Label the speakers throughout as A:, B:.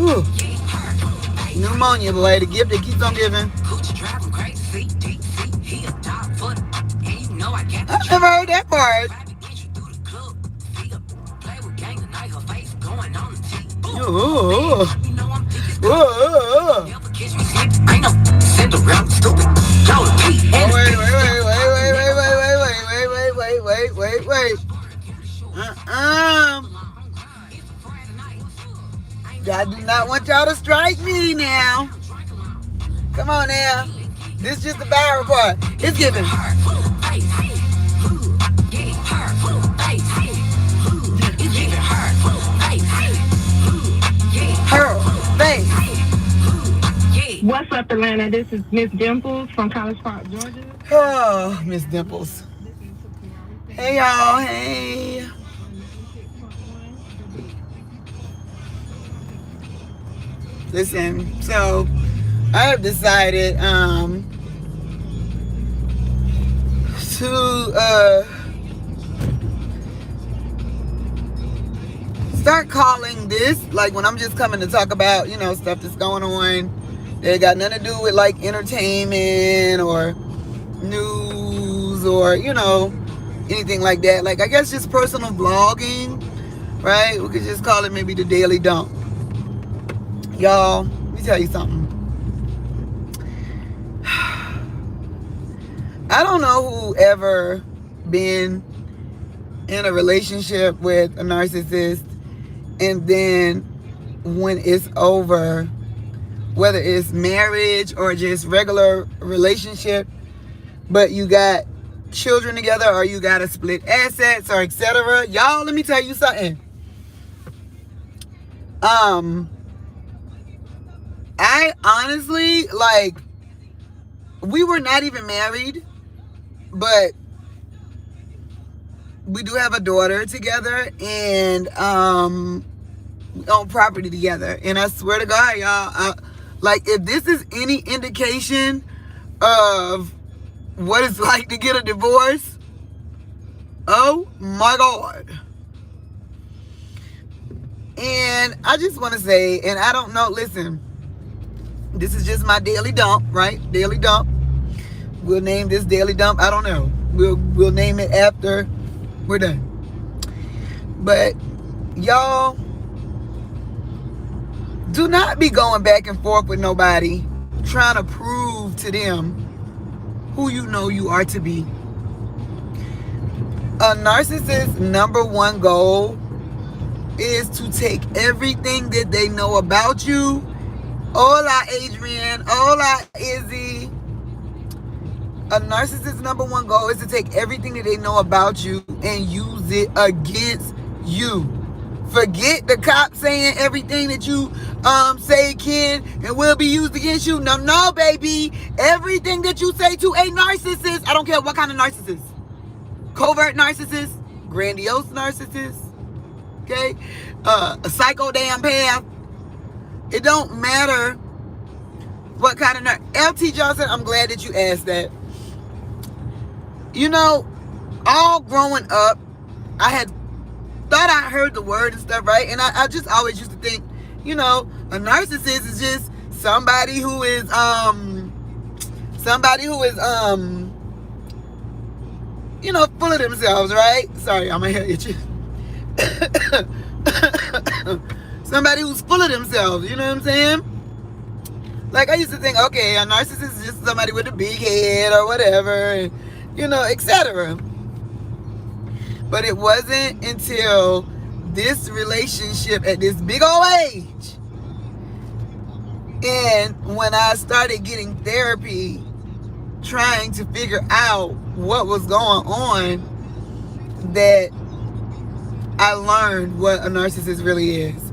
A: Ooh. Pneumonia, boy, the gift that keeps on giving. I never heard that part. Ooh. Ooh. Oh, wait. I do not want y'all to strike me now. Come on now. This is just the Byron part. It's giving. Her face.
B: What's up, Atlanta? This is Miss Dimples from College Park, Georgia.
A: Oh, Miss Dimples. Hey, y'all. Hey. Listen, so I have decided to start calling this, like when I'm just coming to talk about, you know, stuff that's going on that got nothing to do with like entertainment or news or, you know, anything like that. Like, I guess just personal vlogging, right? We could just call it maybe the Daily Dump. Y'all, let me tell you something. I don't know who ever been in a relationship with a narcissist, and then when it's over, whether it's marriage or just regular relationship, but you got children together or you got to split assets or etc. Y'all, let me tell you something. I honestly, like, we were not even married, but we do have a daughter together, and we own property together. And I swear to God, y'all, like, if this is any indication of what it's like to get a divorce, oh my God. And I just want to say, and I don't know, listen, this is just my daily dump, right? Daily dump. We'll name this Daily Dump. I don't know. We'll name it after we're done. But y'all, do not be going back and forth with nobody trying to prove to them who you know you are to be. A narcissist's number one goal is to take everything that they know about you. Hola, Adrian. Hola, Izzy. A narcissist's number one goal is to take everything that they know about you and use it against you. Forget the cops saying everything that you say can and will be used against you. No, baby. Everything that you say to a narcissist, I don't care what kind of narcissist. Covert narcissist, grandiose narcissist, okay? A psycho damn path. It don't matter what kind of LT Johnson, I'm glad that you asked that. You know, all growing up, I had thought I heard the word and stuff, right? And I just always used to think, you know, a narcissist is just somebody who is you know, full of themselves, right? Sorry, I'm gonna hit you. Somebody who's full of themselves, you know what I'm saying? Like, I used to think, okay, a narcissist is just somebody with a big head or whatever, and, you know, etc. But it wasn't until this relationship at this big old age, and when I started getting therapy, trying to figure out what was going on, that I learned what a narcissist really is.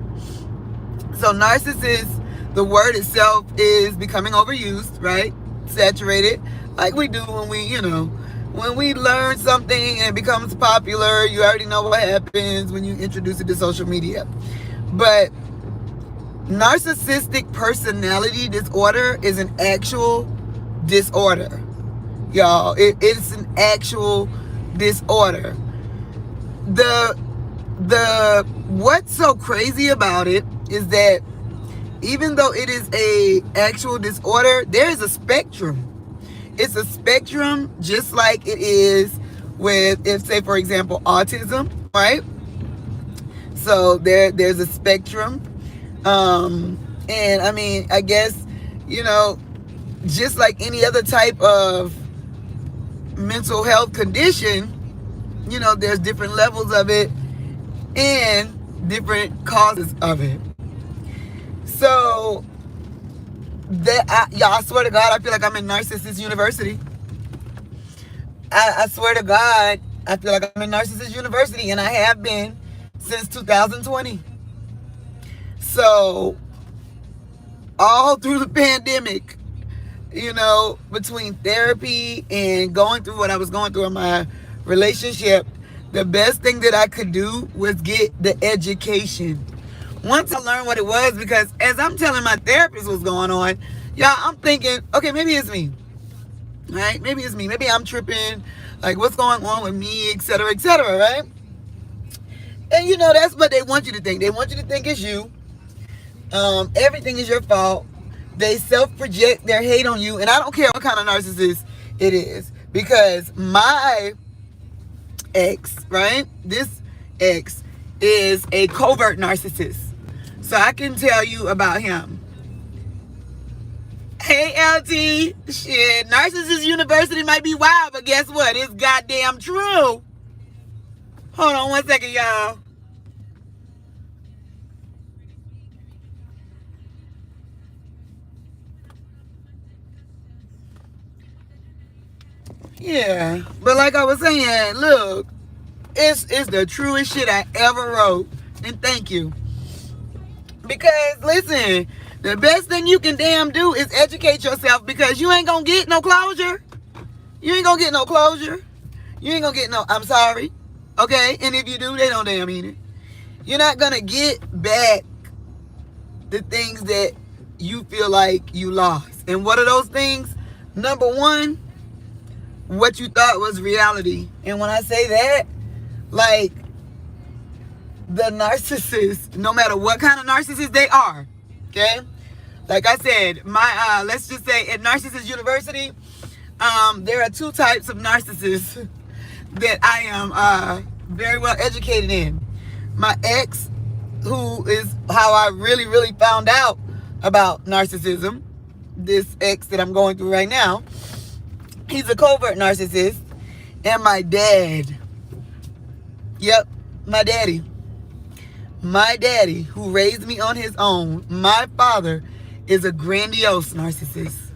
A: So narcissist, the word itself is becoming overused, right? Saturated, like we do when we, you know, when we learn something and it becomes popular. You already know what happens when you introduce it to social media. But narcissistic personality disorder is an actual disorder, y'all. It's an actual disorder. The what's so crazy about it is that even though it is a actual disorder, there is a spectrum. It's a spectrum, just like it is with, if say for example, autism, right? So there's a spectrum. And I mean, I guess, just like any other type of mental health condition, there's different levels of it and different causes of it. So I swear to God, I feel like I'm in Narcissist University. I swear to God, I feel like I'm in Narcissist University, and I have been since 2020. So all through the pandemic, between therapy and going through what I was going through in my relationship, the best thing that I could do was get the education. Once I learned what it was, because as I'm telling my therapist what's going on, y'all, I'm thinking, okay, maybe it's me, right? Maybe it's me. Maybe I'm tripping. Like, what's going on with me, et cetera, right? And that's what they want you to think. They want you to think it's you. Everything is your fault. They self-project their hate on you. And I don't care what kind of narcissist it is. Because my ex, right? This ex is a covert narcissist. So I can tell you about him. Hey, LT. Shit, Narcissist University might be wild, but guess what? It's goddamn true. Hold on one second, y'all. Yeah, but like I was saying, look, it's the truest shit I ever wrote. And thank you. Because, listen, the best thing you can damn do is educate yourself, because you ain't gonna get no closure. You ain't gonna get no closure. You ain't gonna get no, I'm sorry. Okay? And if you do, they don't damn mean it. You're not gonna get back the things that you feel like you lost. And what are those things? Number one, what you thought was reality. And when I say that, like, the narcissist, no matter what kind of narcissist they are, okay? Like I said, my let's just say at Narcissist University, there are two types of narcissists that I am very well educated in. My ex, who is how I really, really found out about narcissism, this ex that I'm going through right now, he's a covert narcissist. And my dad, yep, my daddy, who raised me on his own, my father, is a grandiose narcissist.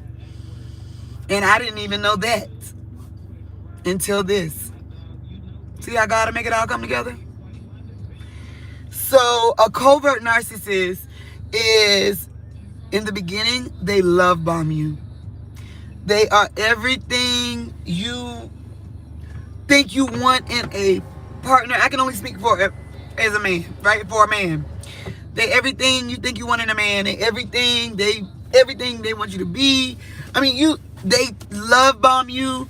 A: And I didn't even know that until this. See how God make it all come together? So a covert narcissist is, in the beginning, they love bomb you. They are everything you think you want in a partner. I can only speak for as a man, right? For a man. They everything you think you want in a man. They everything they want you to be. I mean, they love bomb you.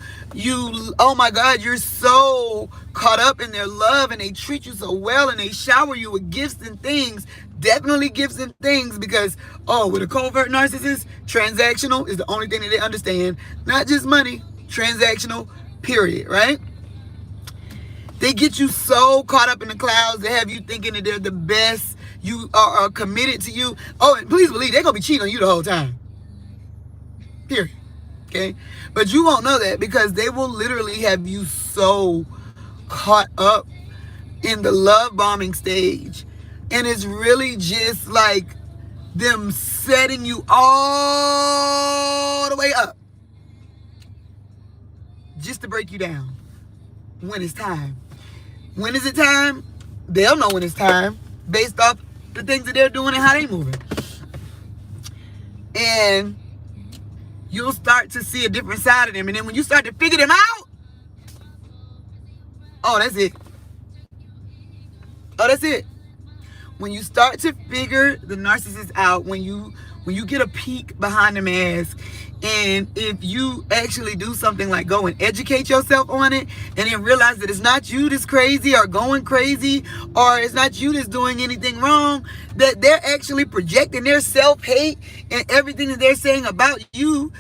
A: Oh my God, you're so caught up in their love, and they treat you so well, and they shower you with gifts and things. Definitely gifts and things, because, with a covert narcissist, transactional is the only thing that they understand. Not just money, transactional, period, right? They get you so caught up in the clouds. They have you thinking that they're the best. You are committed to you. Oh, and please believe they're going to be cheating on you the whole time. Period. Okay? But you won't know that, because they will literally have you so caught up in the love bombing stage. And it's really just like them setting you all the way up just to break you down when it's time. When is it time? They'll know when it's time based off the things that they're doing and how they moving. And you'll start to see a different side of them. And then when you start to figure them out, oh, that's it. Oh, that's it. when you start to figure the narcissist out, when you get a peek behind the mask, and if you actually do something like go and educate yourself on it, and then realize that it's not you that's crazy or going crazy, or it's not you that's doing anything wrong, that they're actually projecting their self-hate and everything that they're saying about you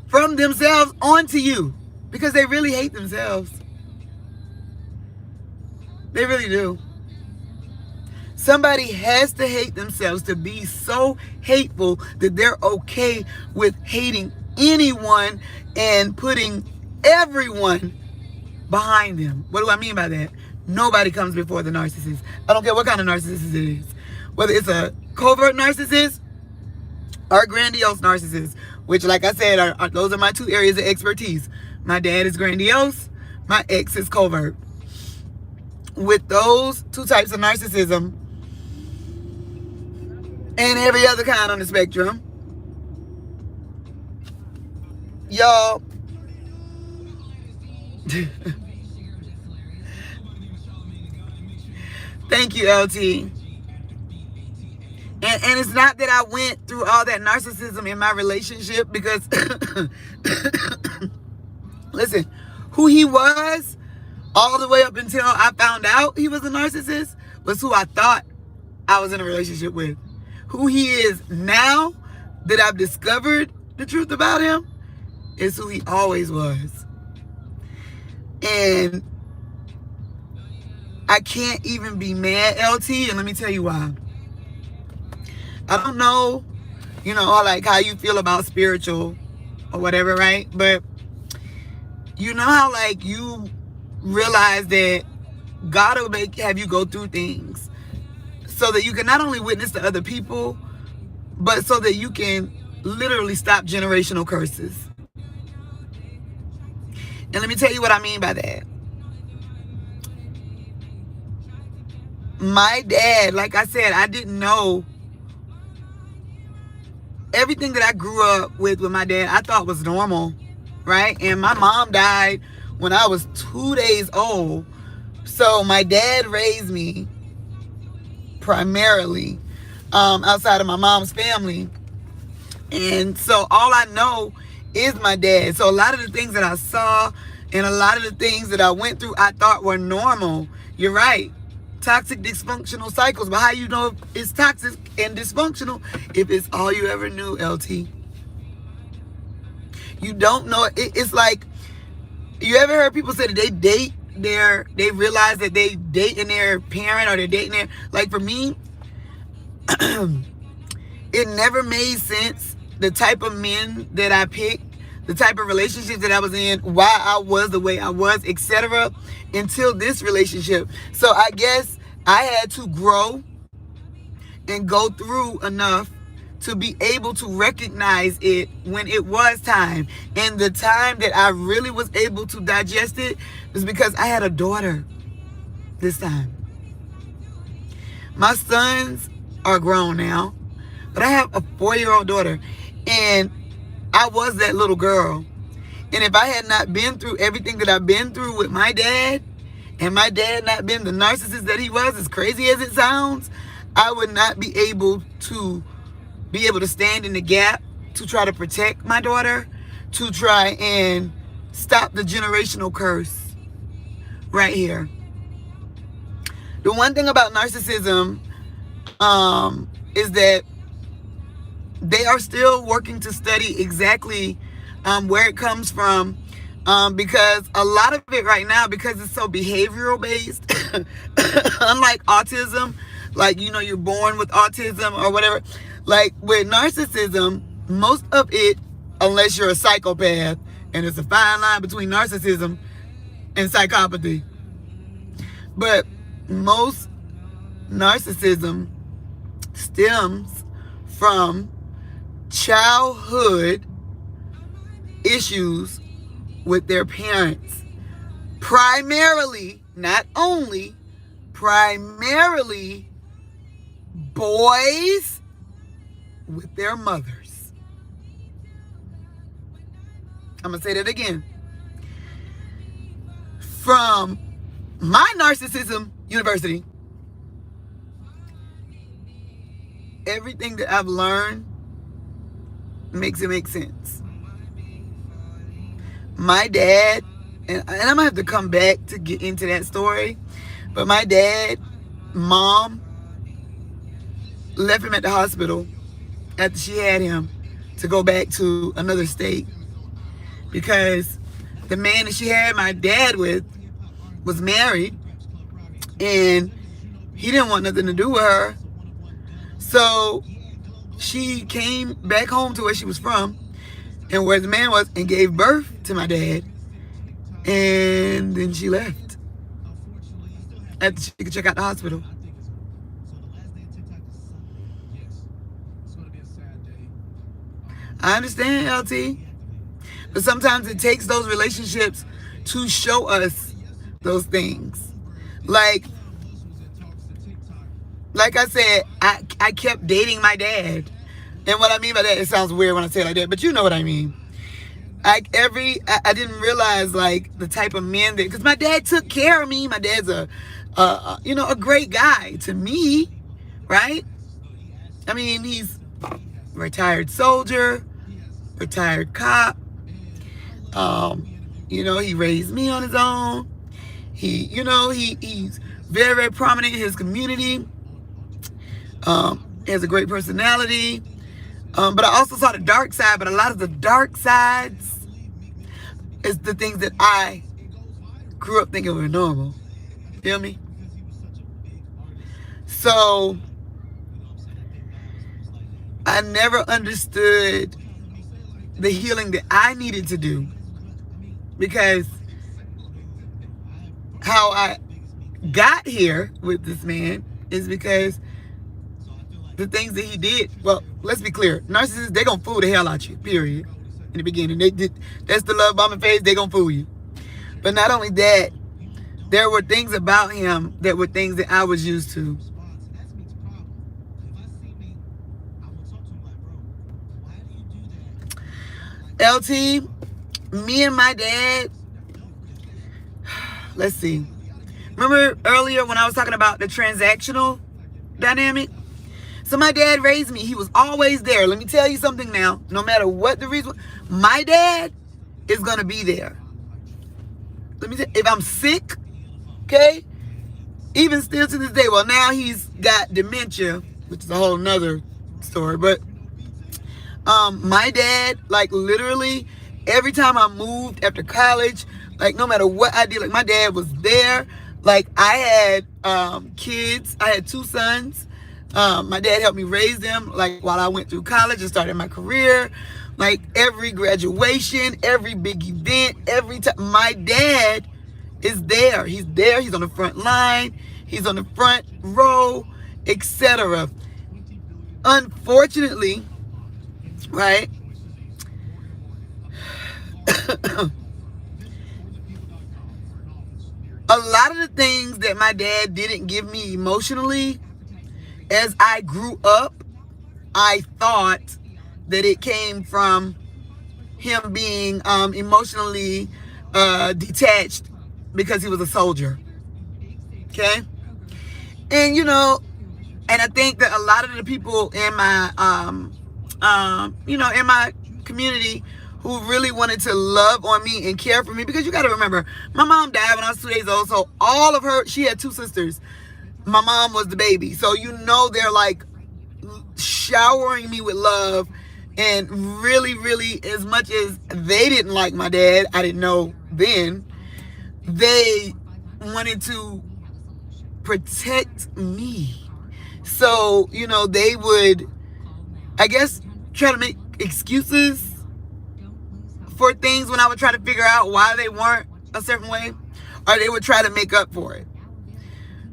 A: from themselves onto you, because they really hate themselves. They really do. Somebody has to hate themselves to be so hateful that they're okay with hating anyone and putting everyone behind them. What do I mean by that? Nobody comes before the narcissist. I don't care what kind of narcissist it is. Whether it's a covert narcissist or a grandiose narcissist, which, like I said, those are my two areas of expertise. My dad is grandiose. My ex is covert. With those two types of narcissism, and every other kind on the spectrum, y'all, thank you, LT. And it's not that I went through all that narcissism in my relationship, because listen, who he was all the way up until I found out he was a narcissist was who I thought I was in a relationship with. Who he is now that I've discovered the truth about him is who he always was. And I can't even be mad, LT, and let me tell you why. I don't know, like how you feel about spiritual or whatever, right? But you know how like you realize that God will have you go through things so that you can not only witness to other people, but so that you can literally stop generational curses. And let me tell you what I mean by that. My dad, like I said, I didn't know everything that I grew up with my dad. I thought was normal, right? And my mom died when I was 2 days old. So my dad raised me primarily outside of my mom's family. And so all I know is my dad. So a lot of the things that I saw and a lot of the things that I went through, I thought were normal. You're right. Toxic, dysfunctional cycles. But how you know if it's toxic and dysfunctional if it's all you ever knew, LT? You don't know. It's like, you ever heard people say that they realize that they dating their parent, or they're dating their, like for me, it never made sense, the type of men that I picked, the type of relationships that I was in, why I was the way I was, etc., until this relationship. So I guess I had to grow and go through enough to be able to recognize it when it was time. And the time that I really was able to digest it was because I had a daughter this time. My sons are grown now, but I have a 4-year-old daughter, and I was that little girl. And if I had not been through everything that I've been through with my dad, and my dad not been the narcissist that he was, as crazy as it sounds, I would not be able to stand in the gap to try to protect my daughter, to try and stop the generational curse right here. The one thing about narcissism is that they are still working to study exactly where it comes from, because a lot of it right now, because it's so behavioral based, unlike autism, like, you're born with autism or whatever. Like with narcissism, most of it, unless you're a psychopath, and it's a fine line between narcissism and psychopathy, but most narcissism stems from childhood issues with their parents. Primarily, not only, primarily boys with their mothers. I'm going to say that again. From my narcissism university, everything that I've learned makes it make sense. My dad, and I'm going to have to come back to get into that story, but my dad, mom, left him at the hospital after she had him to go back to another state because the man that she had my dad with was married and he didn't want nothing to do with her. So she came back home to where she was from and where the man was and gave birth to my dad. And then she left after she could check out the hospital. I understand, LT. But sometimes it takes those relationships to show us those things. Like I said, I kept dating my dad. And what I mean by that, it sounds weird when I say it like that, but you know what I mean. I didn't realize like the type of men that, because my dad took care of me. My dad's a great guy to me, right? I mean, he's a retired soldier, retired cop. He raised me on his own. He's very, very prominent in his community. He has a great personality. But I also saw the dark side, but a lot of the dark sides is the things that I grew up thinking were normal. Feel me? So I never understood the healing that I needed to do, because how I got here with this man is because the things that he did. Well, let's be clear. Narcissists, they gonna fool the hell out you, period. In the beginning, that's the love bombing phase. They gonna fool you. But not only that, there were things about him that were things that I was used to. LT, me and my dad, let's see. Remember earlier when I was talking about the transactional dynamic? So my dad raised me. He was always there. Let me tell you something now. No matter what the reason, my dad is going to be there. Let me tell you, if I'm sick, okay, even still to this day, well, now he's got dementia, which is a whole nother story, but my dad, like literally every time I moved after college, like no matter what I did, like my dad was there. Like I had kids. I had 2 sons. My dad helped me raise them, like while I went through college and started my career. Like every graduation, every big event, every time, my dad is there. He's there. He's on the front line. He's on the front row, etc. Unfortunately, right? A lot of the things that my dad didn't give me emotionally, as I grew up, I thought that it came from him being emotionally detached because he was a soldier. Okay? And and I think that a lot of the people in my in my community who really wanted to love on me and care for me, because you got to remember, my mom died when I was 2 days old, so all of her, she had 2 sisters. My mom was the baby, so they're like showering me with love, and really, really, as much as they didn't like my dad, I didn't know then, they wanted to protect me. So, they would, I guess, try to make excuses for things when I would try to figure out why they weren't a certain way, or they would try to make up for it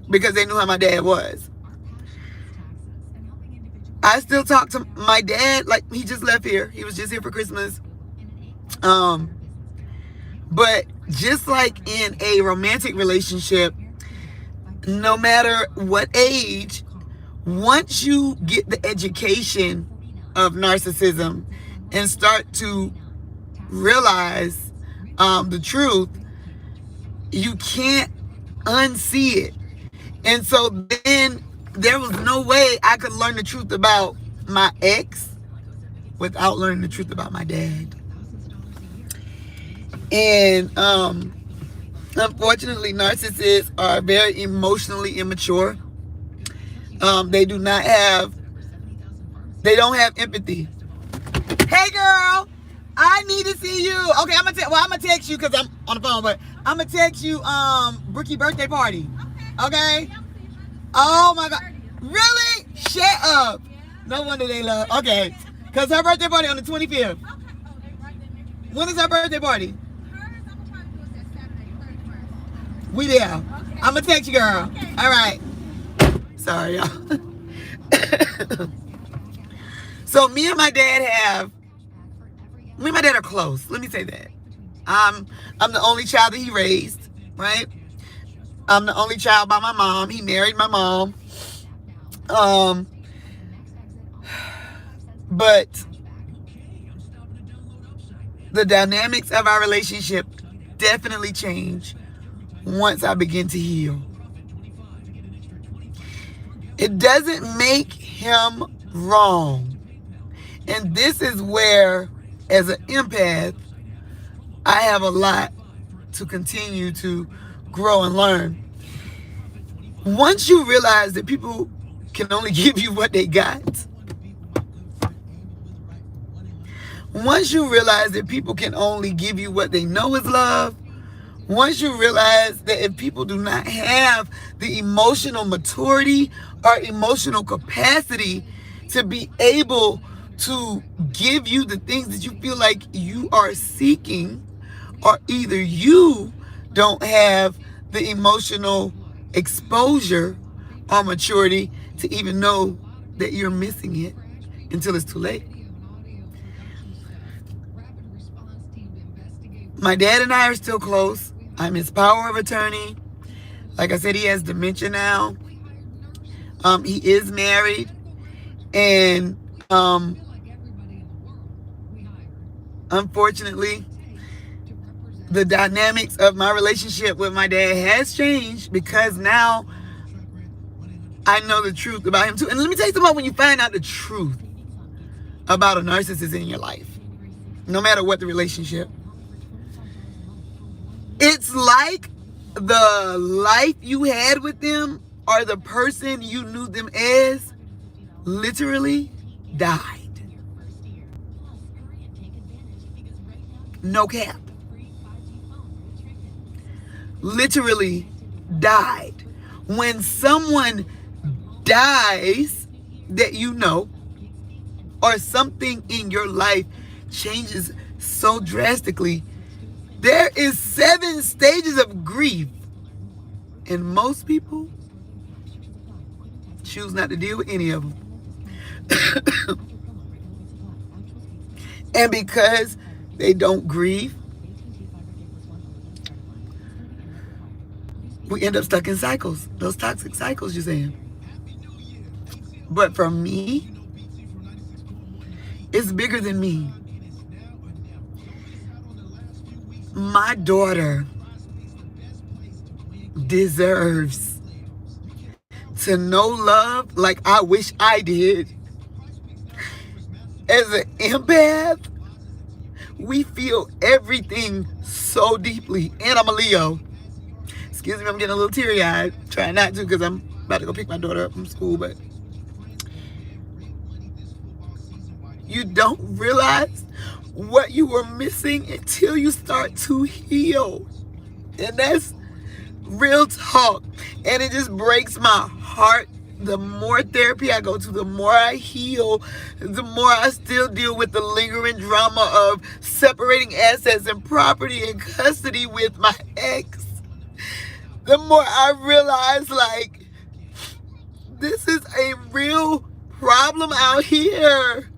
A: because they knew how my dad was. I still talk to my dad, like he just left here. He was just here for Christmas. But just like in a romantic relationship, no matter what age, once you get the education of narcissism and start to realize the truth, you can't unsee it. And so then there was no way I could learn the truth about my ex without learning the truth about my dad. And unfortunately, narcissists are very emotionally immature. They don't have empathy. Hey girl, I need to see you. Okay, I'm gonna text you because I'm on the phone, but I'm gonna text you Brookie birthday party. Okay? Oh my god. Really? Shut up. No wonder they love. Okay. Because her birthday party on the 25th. When is her birthday party? We there. I'm gonna text you, girl. All right. Sorry, y'all. So me and my dad are close. Let me say that. I'm the only child that he raised, right? I'm the only child by my mom. He married my mom. But the dynamics of our relationship definitely change once I begin to heal. It doesn't make him wrong. And this is where, as an empath, I have a lot to continue to grow and learn. Once you realize that people can only give you what they got, once you realize that people can only give you what they know is love, once you realize that if people do not have the emotional maturity or emotional capacity to be able to give you the things that you feel like you are seeking, or either you don't have the emotional exposure or maturity to even know that you're missing it until it's too late. My dad and I are still close. I'm his power of attorney. Like I said, he has dementia now. He is married. And unfortunately, the dynamics of my relationship with my dad has changed because now I know the truth about him too. And let me tell you something, when you find out the truth about a narcissist in your life, no matter what the relationship, it's like the life you had with them or the person you knew them as literally died. No cap. Literally died. When someone dies that you know, or something in your life changes so drastically, there is 7 stages of grief, and most people choose not to deal with any of them. And because they don't grieve, we end up stuck in cycles, those toxic cycles you're saying. But for me, it's bigger than me. My daughter deserves to know love like I wish I did. As an empath, we feel everything so deeply. And I'm a Leo. Excuse me, I'm getting a little teary-eyed. Trying not to because I'm about to go pick my daughter up from school. But you don't realize what you were missing until you start to heal. And that's real talk. And it just breaks my heart. The more therapy I go to, the more I heal, the more I still deal with the lingering drama of separating assets and property and custody with my ex. The more I realize, like, this is a real problem out here.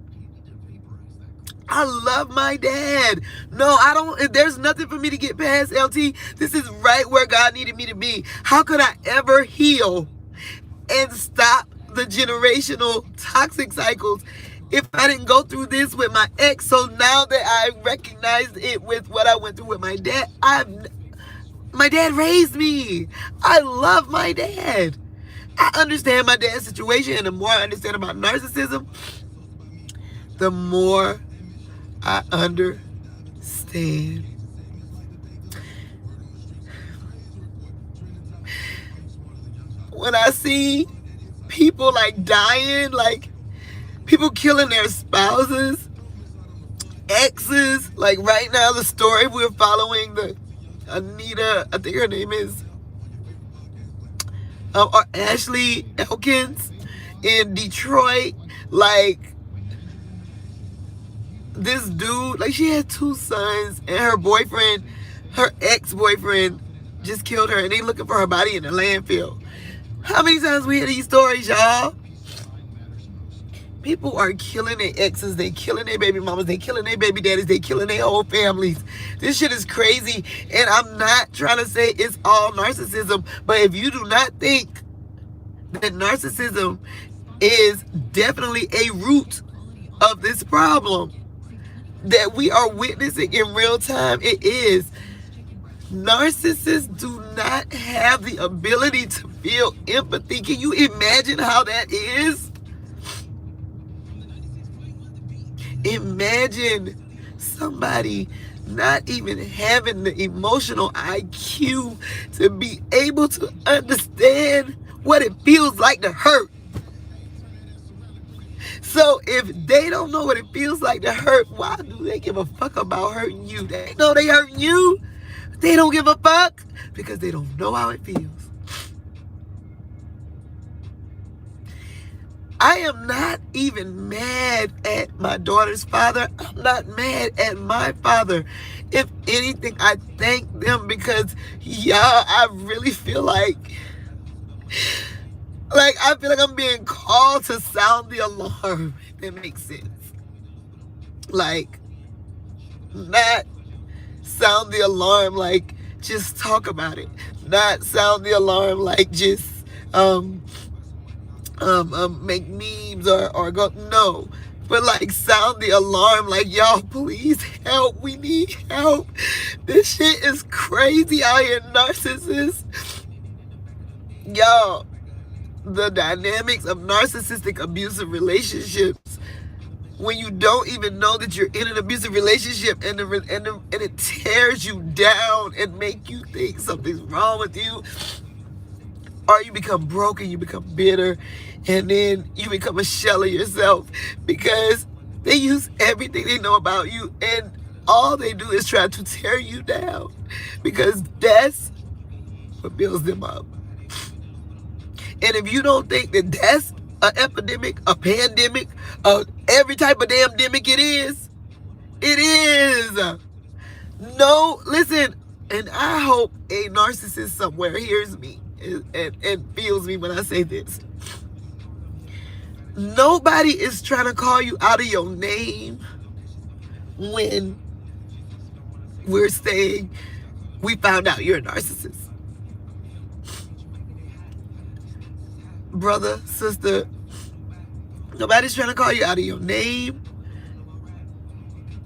A: I love my dad. No, I don't. There's nothing for me to get past, LT. This is right where God needed me to be. How could I ever heal and stop the generational toxic cycles if I didn't go through this with my ex? So now that I recognized it with what I went through with my dad, my dad raised me. I love my dad. I understand my dad's situation, and the more I understand about narcissism, the more I understand. When I see people like dying, like people killing their spouses, exes, like right now the story we're following, the Anita, I think her name is, or Ashley Elkins in Detroit, like this dude, like she had 2 sons, and her boyfriend, her ex-boyfriend, just killed her, and they looking for her body in the landfill. How many times we hear these stories, y'all? People are killing their exes, they killing their baby mamas, they killing their baby daddies, they killing their whole families. This shit is crazy, and I'm not trying to say it's all narcissism, but if you do not think that narcissism is definitely a root of this problem that we are witnessing in real time, it is. Narcissists do not have the ability to feel empathy. Can you imagine how that is? Imagine somebody not even having the emotional IQ to be able to understand what it feels like to hurt. So if they don't know what it feels like to hurt, why do they give a fuck about hurting you? They know they hurting you. They don't give a fuck because they don't know how it feels. I am not even mad at my daughter's father. I'm not mad at my father. If anything, I thank them because, y'all, I really feel like I feel like I'm being called to sound the alarm, if that makes sense. Like, not sound the alarm like just talk about it. Not sound the alarm like just make memes or go, no. But like sound the alarm like, y'all, please help. We need help. This shit is crazy out here, narcissists. Y'all, the dynamics of narcissistic abusive relationships, when you don't even know that you're in an abusive relationship and it tears you down and make you think something's wrong with you, or you become broken, you become bitter, and then you become a shell of yourself because they use everything they know about you, and all they do is try to tear you down because that's what builds them up. And if you don't think that that's an epidemic, a pandemic, every type of damn demic it is. It is. No, listen, and I hope a narcissist somewhere hears me and feels me when I say this. Nobody is trying to call you out of your name when we're saying we found out you're a narcissist. Brother, sister, nobody's trying to call you out of your name.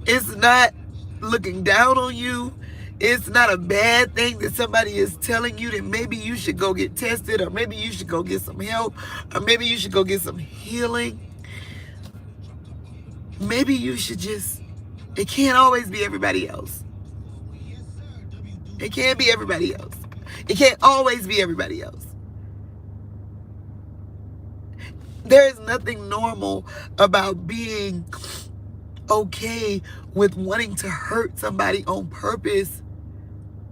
A: It's not looking down on you. It's not a bad thing that somebody is telling you that maybe you should go get tested, or maybe you should go get some help, or maybe you should go get some healing. Maybe you should just, it can't always be everybody else. It can't be everybody else. It can't always be everybody else. There is nothing normal about being okay with wanting to hurt somebody on purpose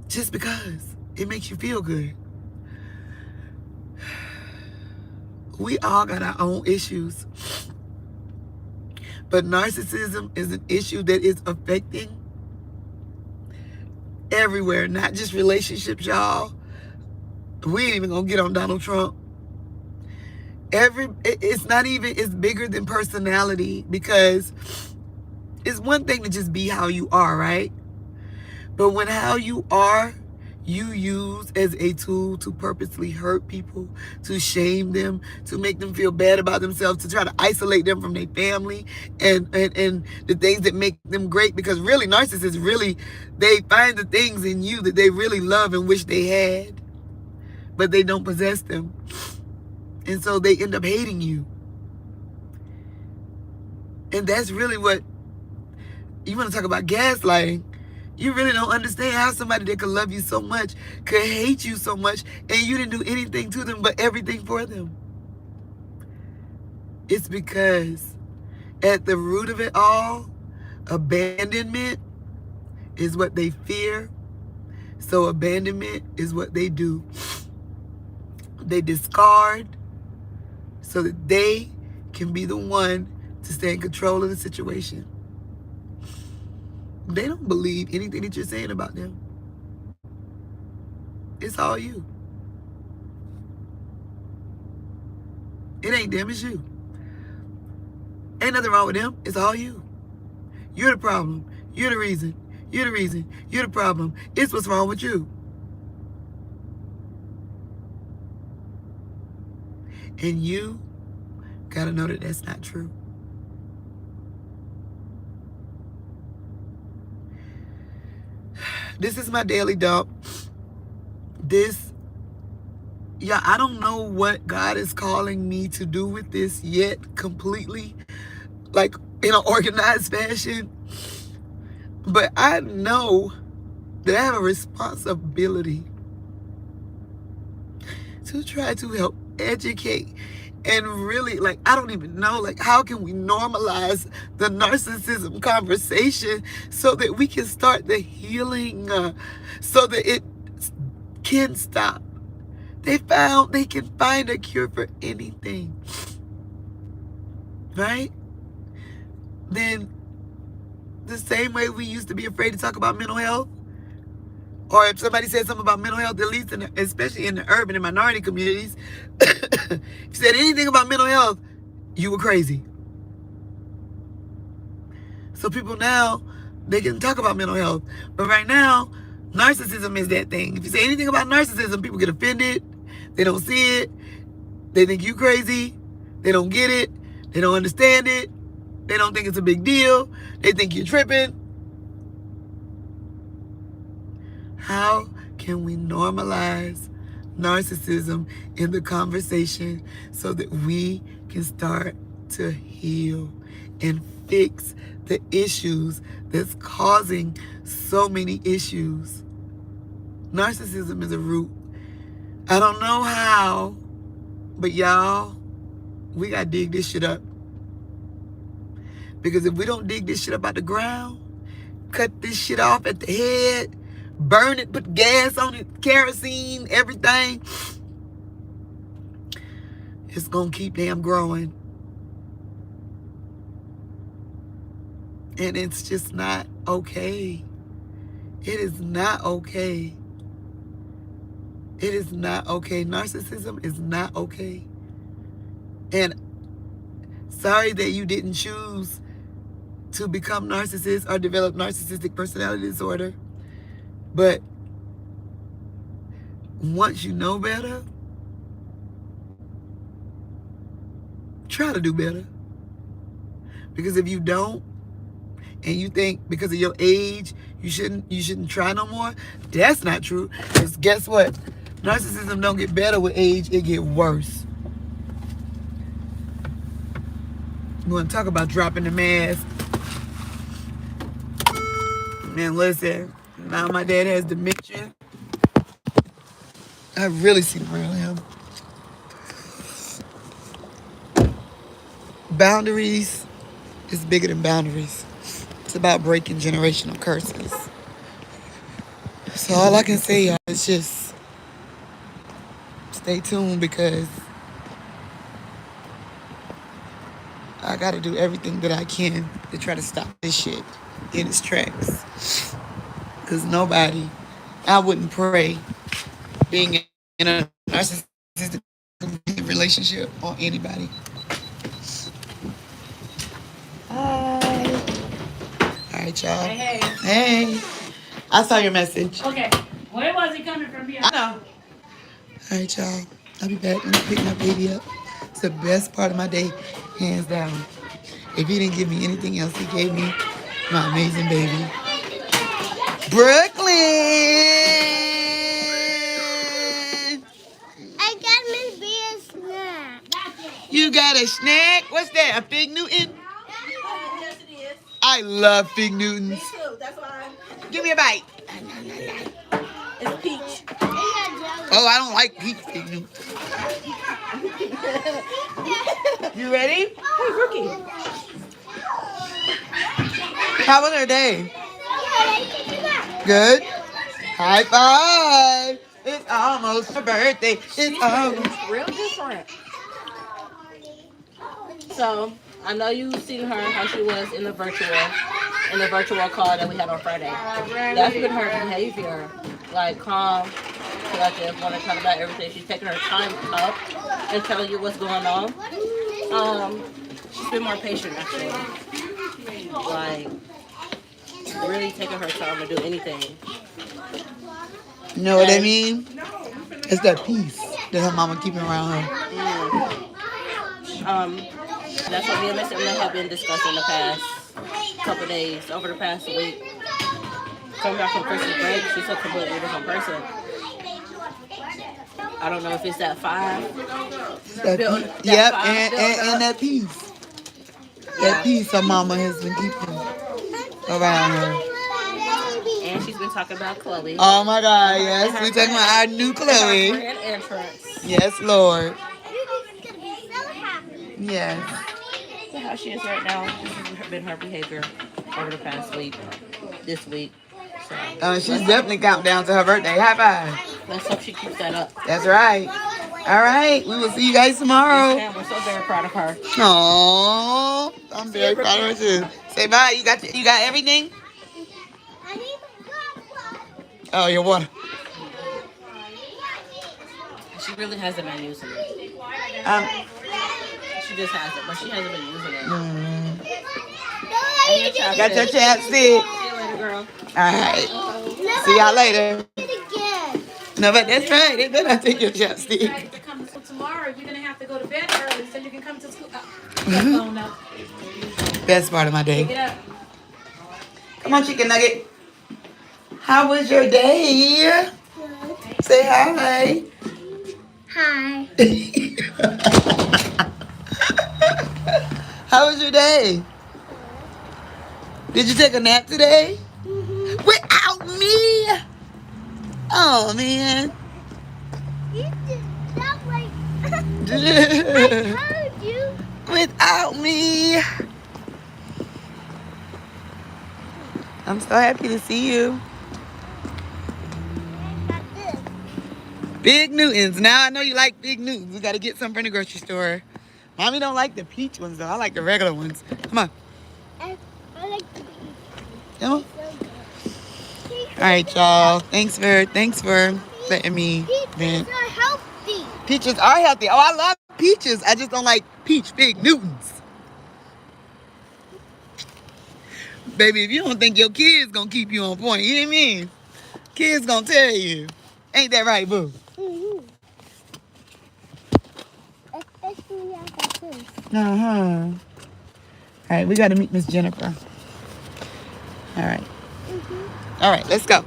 A: just because it makes you feel good. We all got our own issues. But narcissism is an issue that is affecting everywhere, not just relationships, y'all. We ain't even gonna get on Donald Trump. It's not even, it's bigger than personality, because it's one thing to just be how you are, right? But when how you are, you use as a tool to purposely hurt people, to shame them, to make them feel bad about themselves, to try to isolate them from their family and the things that make them great. Because really, narcissists, really, they find the things in you that they really love and wish they had, but they don't possess them. And so they end up hating you. And that's really what, you want to talk about gaslighting. You really don't understand how somebody that could love you so much could hate you so much, and you didn't do anything to them but everything for them. It's because at the root of it all, abandonment is what they fear. So abandonment is what they do. They discard so that they can be the one to stay in control of the situation. They don't believe anything that you're saying about them. It's all you. It ain't them, it's you. Ain't nothing wrong with them. It's all you. You're the problem. You're the reason. You're the reason. You're the problem. It's what's wrong with you. And you gotta know that that's not true. This is my daily dump. I don't know what God is calling me to do with this yet completely, like in an organized fashion. But I know that I have a responsibility to try to help educate and really, I don't even know, how can we normalize the narcissism conversation so that we can start the healing, so that it can stop. They can find a cure for anything, right? Then the same way we used to be afraid to talk about mental health, or if somebody said something about mental health, at least especially in the urban and minority communities, if you said anything about mental health, you were crazy. So people now, they can talk about mental health. But right now, narcissism is that thing. If you say anything about narcissism, people get offended. They don't see it. They think you crazy. They don't get it. They don't understand it. They don't think it's a big deal. They think you're tripping. How can we normalize narcissism in the conversation so that we can start to heal and fix the issues that's causing so many issues? Narcissism is a root. I don't know how, but y'all, we gotta dig this shit up. Because if we don't dig this shit up out the ground, cut this shit off at the head, burn it, put gas on it, kerosene, everything, it's gonna keep damn growing. And it's just not okay. It is not okay. It is not okay. Narcissism is not okay. And sorry that you didn't choose to become narcissist or develop narcissistic personality disorder. But once you know better, try to do better. Because if you don't, and you think because of your age you shouldn't try no more, that's not true. Because guess what? Narcissism don't get better with age, it get worse. We're going to talk about dropping the mask. Man, listen, now my dad has dementia. I really see the real him. Boundaries is bigger than boundaries. It's about breaking generational curses. So all I can say, y'all, is just stay tuned, because I got to do everything that I can to try to stop this shit in its tracks. Because I wouldn't pray being in a narcissistic relationship on anybody. Hi. All right, y'all.
C: Hey.
A: Hey. I saw your message.
C: Okay. Where was it coming from here?
A: I know. All right, y'all. I'll be back. Let me pick my baby up. It's the best part of my day, hands down. If he didn't give me anything else, he gave me my amazing baby. Brooklyn!
D: I got my beer snack.
A: you got a snack? What's that? A Fig Newton?
D: Yes, it is.
A: I love Fig Newtons.
D: Me too. That's why.
A: Give me a bite.
D: It's peach.
A: Oh, I don't like peach Fig Newtons. You ready?
D: Hey, Rookie.
A: How was her day? Good. High five. It's almost her birthday. It's almost.
D: Real different. So, I know you've seen her, how she was in the virtual call that we had on Friday. That's been her behavior. Like, calm, collective, want to talk about everything. She's taking her time up and telling you what's going on. She's been more patient, actually. Like, really taking her time to do anything.
A: You know what I mean? It's that peace that her mama keeping around her.
D: That's what me and Miss Emma have been discussing the past couple days, over the past week. Coming back from Christmas break, she's a completely different person. I don't know if it's that five.
A: Yep, and that peace. That peace her mama has been keeping around her.
D: And she's been talking about Chloe.
A: Oh my God, yes. We're talking about our new Chloe.
D: Grand entrance.
A: Yes, Lord. Yes.
D: So how she is right now, this has been her behavior over the past week, this week. So
A: She's definitely counting down to her birthday. High five.
D: let's hope she keeps that up.
A: That's right. All right. We will see you guys tomorrow.
D: Yes, we're so very proud of her.
A: Aww. I'm very proud of her too. Say bye. You got everything? Oh, your water.
D: She really hasn't been using it. She just hasn't, but she hasn't been using it.
A: Got your chapstick.
D: See you later, girl.
A: All right. See y'all later. No, but that's right. They better not take your chapstick.
C: You have to come to school tomorrow. You're going to have to go to bed early so you can come to school.
A: Best part of my
C: Pick
A: day.
C: it up.
A: Come on, chicken nugget. How was your day? Say hi.
E: Hi.
A: How was your day? Did you take a nap today?
E: Mm-hmm.
A: Without me? Oh, man.
E: You did that like I told you.
A: Without me. I'm so happy to see you.
E: Got this.
A: Big Newtons. Now I know you like Big Newtons. We got to get some from the grocery store. Mommy don't like the peach ones, though. I like the regular ones. Come on.
E: I like the
A: Come on. All right, y'all. Thanks for letting me vent.
E: Peaches are healthy.
A: Peaches are healthy. Oh, I love peaches. I just don't like peach Big Newtons. Baby, if you don't think your kids gonna keep you on point, you know what I mean? Kids gonna tell you. Ain't that right, boo?
E: Mm-hmm. Especially after this.
A: Uh-huh. All right, we gotta meet Miss Jennifer. All right.
E: Mm-hmm.
A: All right, let's go.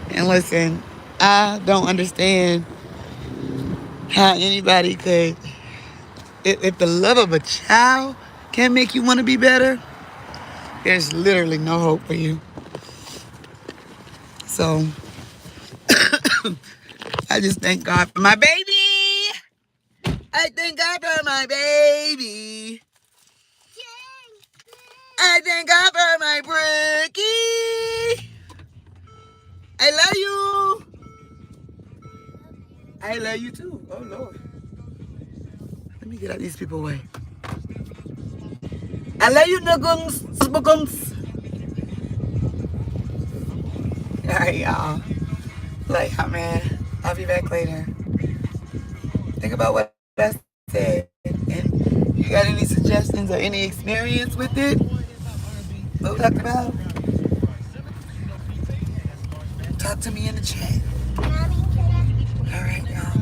A: And listen, I don't understand how anybody could, if the love of a child can make you want to be better, there's literally no hope for you. So, I just thank God for my baby. I thank God for my baby. I thank God for my Brookie. I love you. I love you too. Oh, Lord. Let me get out these people way. I love you, nuggungs. Spookungs. All right, y'all. Like, oh, man. I'll be back later. Think about what I said. And you got any suggestions or any experience with it? What we talked about? Talk to me in the chat.
E: Mommy, can I?
A: All right, y'all.